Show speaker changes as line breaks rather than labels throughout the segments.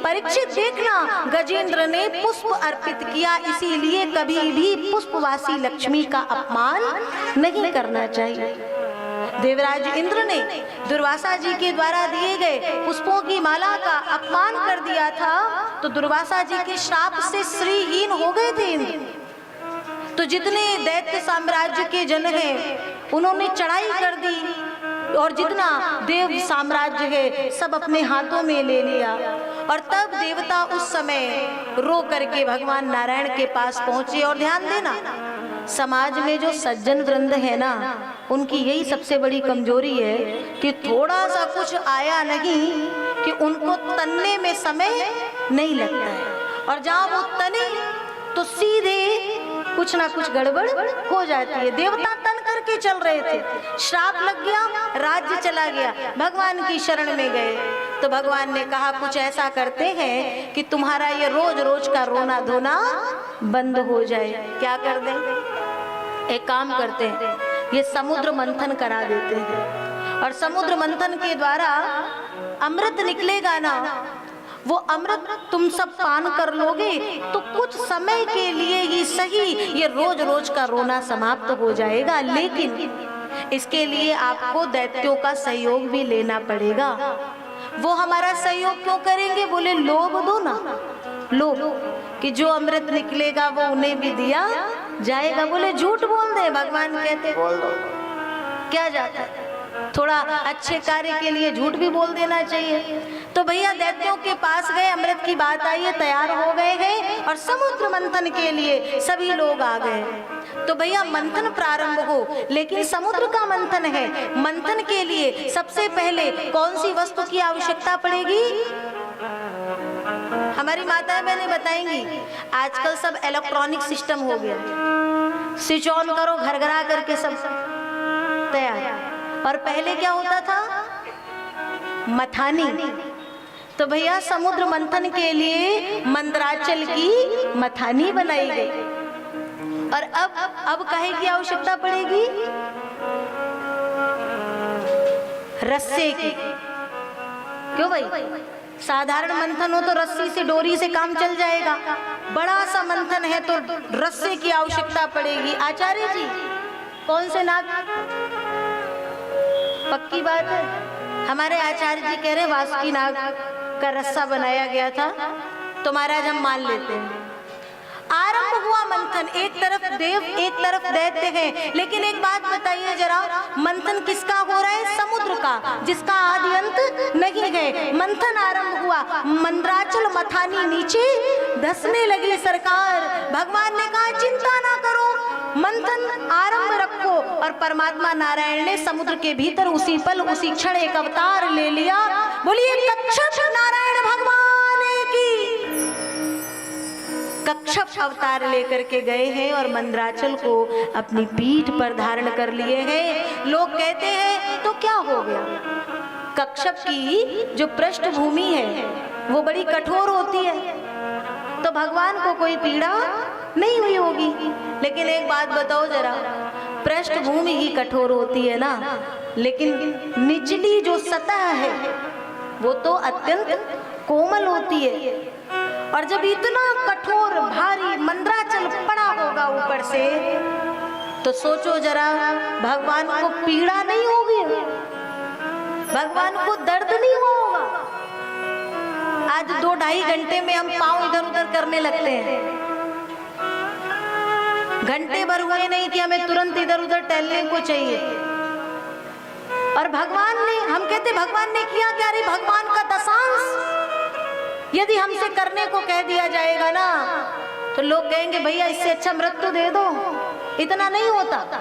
परीक्षित देखना, गजेंद्र ने पुष्प अर्पित किया, इसीलिए कभी भी पुष्पवासी लक्ष्मी का अपमान नहीं करना चाहिए। देवराज इंद्र ने दुर्वासा जी के द्वारा दिए गए पुष्पों की माला का अपमान कर दिया था, तो दुर्वासा जी के श्राप से श्रीहीन हो गए थे इंद्र। तो जितने दैत्य साम्राज्य के जन हैं उन्होंने चढ़ाई कर दी और जितना देव साम्राज्य है सब अपने हाथों में ले लिया। और तब देवता उस समय रो करके भगवान नारायण के पास पहुंचे। और ध्यान देना, समाज में जो सज्जन वृंद है ना, उनकी यही सबसे बड़ी कमजोरी है कि थोड़ा सा कुछ आया नहीं कि उनको तनने में समय नहीं लगता है, और जहाँ वो तने तो सीधे कुछ ना कुछ गड़बड़ हो जाती है। देवता तन करके चल रहे थे, श्राप लग गया, राज्य चला गया, भगवान की शरण में गए। तो भगवान ने कहा कुछ ऐसा करते हैं कि तुम्हारा ये रोज रोज का रोना धोना बंद हो जाए। क्या कर दें? एक काम करते हैं, ये समुद्र मंथन करा देते हैं, और समुद्र मंथन के द्वारा अमृत निकलेगा ना, वो अमृत तुम सब पान कर लोगे तो कुछ समय के लिए ही सही ये रोज रोज का रोना समाप्त हो जाएगा। लेकिन इसके लिए आपको दैत्यों का सहयोग भी लेना पड़ेगा। वो हमारा सहयोग क्यों करेंगे? बोले लोभ दो ना, लोभ कि जो अमृत निकलेगा वो उन्हें भी दिया जाएगा। बोले झूठ बोल दे, भगवान कहते बोल दो, क्या जाता है, थोड़ा अच्छे कार्य के लिए झूठ भी बोल देना चाहिए। तो भैया दैत्यों के पास गए, अमृत की बात आई है, तैयार हो गए हैं और समुद्र मंथन के लिए सभी लोग आ गए। तो भैया मंथन प्रारंभ हो, लेकिन समुद्र का मंथन है, मंथन के लिए सबसे पहले कौन सी वस्तु की आवश्यकता पड़ेगी? हमारी माताएं बहनें बताएंगी, आजकल सब इलेक्ट्रॉनिक सिस्टम हो गया, स्विच ऑन करो, घरघरा करके सब तैयार। और पहले क्या होता था? मथानी। तो भैया समुद्र मंथन के लिए मंदराचल की मथानी बनाई गई। और अब काहे की आवश्यकता पड़ेगी? रस्से की। क्यों भाई? साधारण मंथन हो तो रस्सी से, डोरी से काम चल जाएगा, बड़ा सा मंथन है तो रस्से की आवश्यकता पड़ेगी। आचार्य जी कौन से नाग? पक्की बात है, हमारे आचार्य जी कह रहे वासुकी नाग का रस्सा बनाया गया था, तो महाराज हम मान लेते हैं। आरंभ हुआ मंथन, एक तरफ देव एक तरफ दैत्य हैं। लेकिन एक बात बताइए जरा, मंथन किसका हो रहा है? समुद्र का, जिसका आदि अंत नहीं है। मंथन आरंभ हुआ, मंदराचल मथानी नीचे धंसने लगी सरकार। भगवान ने कहा चिंता ना करो, मंथन आरंभ रखो। और परमात्मा नारायण ने समुद्र के भीतर उसी पल उसी क्षण एक अवतार ले लिया। बोलिए कच्छप नारायण भगवान की। कच्छप अवतार लेकर के गए हैं और मंदराचल को अपनी पीठ पर धारण कर लिए हैं। लोग कहते हैं तो क्या हो गया? कच्छप की जो पृष्ठभूमि है वो बड़ी कठोर होती है, तो भगवान को कोई पीड़ा नहीं हुई होगी। लेकिन एक बात बताओ जरा, पृष्ठभूमि ही कठोर होती है ना, लेकिन निचली जो सतह है वो तो अत्यंत कोमल होती है। और जब इतना कठोर भारी मंदराचल पड़ा होगा ऊपर से, तो सोचो जरा, भगवान को पीड़ा नहीं होगी, भगवान को दर्द नहीं होगा। आज 2-2.5 घंटे में हम पांव इधर उधर करने लगते हैं, घंटे भर हुए नहीं कि हमें तुरंत इधर उधर टहलने को चाहिए। और भगवान ने, हम कहते भगवान ने किया क्या? अरे भगवान का दशांश यदि हमसे करने को कह दिया जाएगा ना, तो लोग कहेंगे भैया इससे अच्छा मृत्यु दे दो, इतना नहीं होता।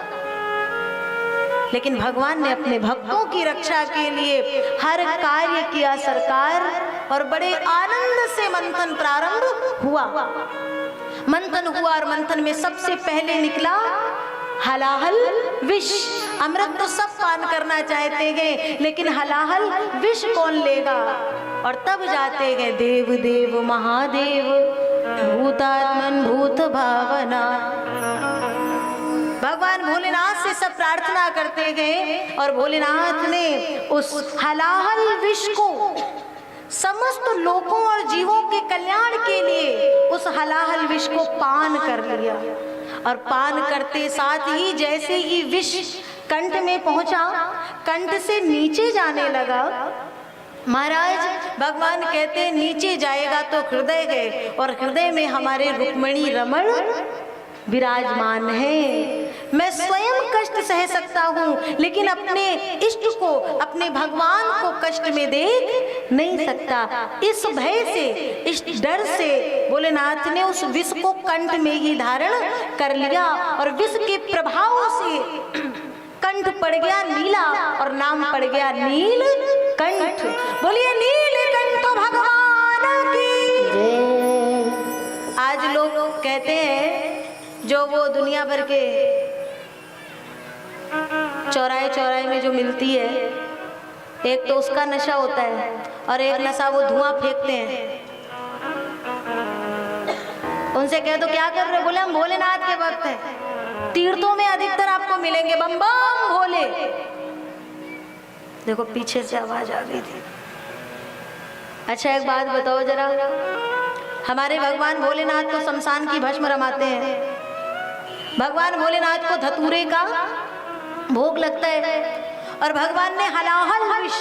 लेकिन भगवान ने अपने भक्तों की रक्षा के लिए हर कार्य किया सरकार, और बड़े आनंद से मंथन प्रारंभ हुआ। मंथन हुआ और मंथन में सबसे पहले निकला हलाहल विष। अमृत तो सब पान करना चाहते हैं, लेकिन हलाहल विष कौन लेगा? और तब जाते हैं देव देव महादेव भूतात्मन भूत भावना। भगवान भोलेनाथ से सब प्रार्थना करते हैं, और भोलेनाथ ने उस हलाहल विष को समस्त लोगों और जीवों कल्याण के लिए उस हलाहल विष को पान कर लिया। और पान करते साथ ही जैसे ही विष कंठ में पहुंचा, कंठ से नीचे जाने लगा। महाराज भगवान कहते हैं नीचे जाएगा तो हृदय है, और हृदय में हमारे रुक्मिणी रमण विराजमान है। मैं स्वयं कष्ट सह सकता हूँ, लेकिन अपने इष्ट को, अपने भगवान को कष्ट में देख नहीं सकता। इस भय से, इस डर से भोलेनाथ ने उस विष को कंठ में ही धारण कर लिया, और विष के प्रभाव से कंठ पड़ गया नीला और नाम पड़ गया नील कंठ। बोलिए नीलकंठ भगवान की जय। आज लोग कहते हैं जो वो दुनिया भर के चौराहे चौराहे में जो मिलती है, एक तो उसका नशा होता है और एक नशा वो धुआं फेंकते हैं। उनसे कह दो क्या कर रहे हो, बोले हम भोलेनाथ के भक्त हैं। तीर्थों में अधिकतर आपको मिलेंगे बम बम भोले। देखो पीछे से आवाज आ गई थी। अच्छा एक बात बताओ जरा, हमारे भगवान भोलेनाथ तो शमशान की भस्म रमाते हैं। भगवान भोलेनाथ को धतूरे का भोग लगता है, और भगवान ने हलाहल विष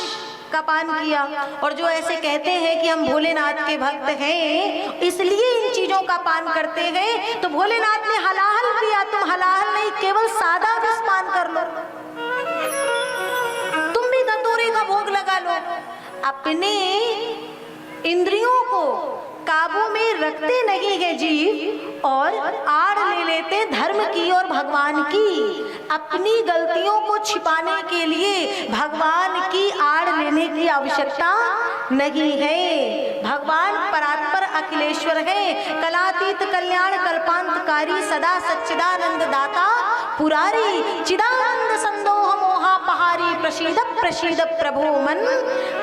का पान किया। और जो ऐसे कहते हैं कि हम भोलेनाथ के भक्त हैं इसलिए इन चीजों का पान करते हैं, तो भोलेनाथ ने हलाहल किया, तुम हलाहल नहीं केवल सादा विष पान कर लो, तुम भी धतूरे का भोग लगा लो। अपने इंद्रियों को काबू में रखते नहीं है जीव, और आड़ ले लेते धर्म की और भगवान की। अपनी गलतियों को छिपाने के लिए भगवान की आड़ लेने की आवश्यकता नहीं है। भगवान परात्पर अखिलेश्वर है, कलातीत कल्याण कल्पांतकारी, सदा सच्चिदानंद दाता पुरारी, चिदानंद संदोह मोहा पहारी, प्रसीद प्रसीद प्रभो मन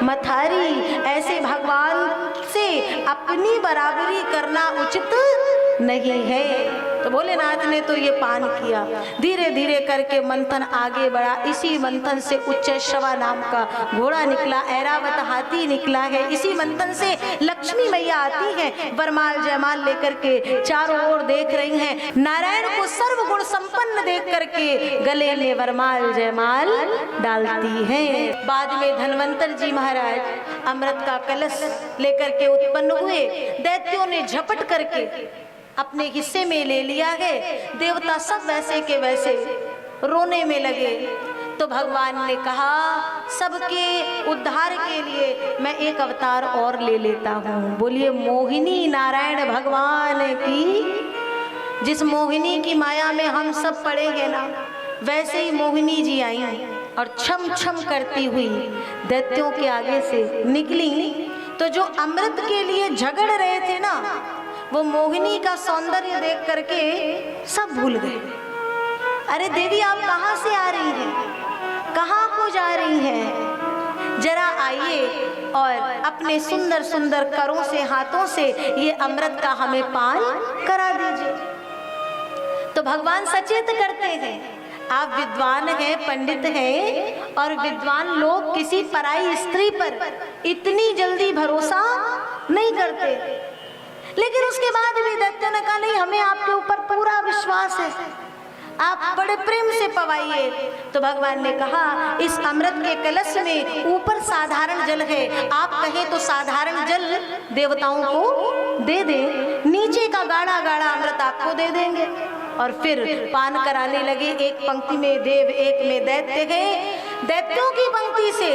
मथारी। ऐसे भगवान से अपनी बराबरी करना उचित नहीं है। तो भोलेनाथ ने तो ये पान किया। धीरे धीरे करके मंथन आगे बढ़ा। इसी मंथन से उच्चैश्रवा नाम का घोड़ा निकला, ऐरावत हाथी निकला है। इसी मंथन से लक्ष्मी मैया आती है, वरमाल जयमाल लेकर के चारों ओर देख रही हैं। नारायण को सर्वगुण संपन्न देख करके गले में वरमाल जयमाल डालती हैं। बाद में धन्वंतर जी महाराज अमृत का कलश लेकर के उत्पन्न हुए। दैत्यों ने झपट करके अपने हिस्से में ले लिया है। देवता सब वैसे के वैसे रोने में लगे। तो भगवान ने कहा सबके उद्धार के लिए मैं एक अवतार और ले लेता हूँ। बोलिए मोहिनी नारायण भगवान की। जिस मोहिनी की माया में हम सब पड़े हैं ना, वैसे ही मोहिनी जी आई और छम छम करती हुई दैत्यों के आगे से निकली। तो जो अमृत के लिए झगड़ रहे थे ना, वो मोहिनी का सौंदर्य देख करके सब भूल गए। अरे देवी आप कहाँ से आ रही हैं, कहाँ को जा रही हैं, जरा आइए और अपने सुंदर सुंदर करों से, हाथों से ये अमृत का हमें पान करा दीजिए। तो भगवान सचेत करते हैं, आप विद्वान हैं, पंडित हैं, और विद्वान लोग किसी पराई स्त्री पर इतनी जल्दी भरोसा नहीं करते। लेकिन उसके बाद भी दैत्य ने कहा नहीं, हमें आपके ऊपर पूरा विश्वास है, आप बड़े प्रेम से पवाइए। तो भगवान ने कहा इस अमृत के कलश में ऊपर साधारण जल है, आप कहें तो साधारण जल देवताओं को दे दें, नीचे का गाढ़ा गाढ़ा अमृत आपको दे देंगे। और फिर पान कराने लगे। एक पंक्ति में देव, एक में दैत्य गए। दैत्यों की पंक्ति से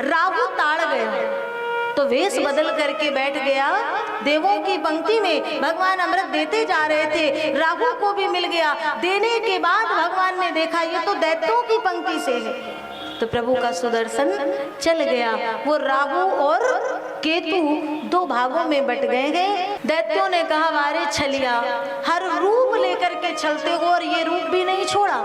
राहु ताड़ गया तो वेश बदल करके बैठ गया। देवों की पंक्ति में भगवान अमृत देते जा रहे थे, राहु को भी मिल गया। देने के बाद भगवान ने देखा ये तो दैत्यों की पंक्ति से है, तो प्रभु का सुदर्शन चल गया। वो राहु और केतु दो भागों में बट गए हैं। दैत्यों ने कहा वारे छलिया, हर रूप लेकर के चलते हो और ये रूप भी नहीं छोड़ा।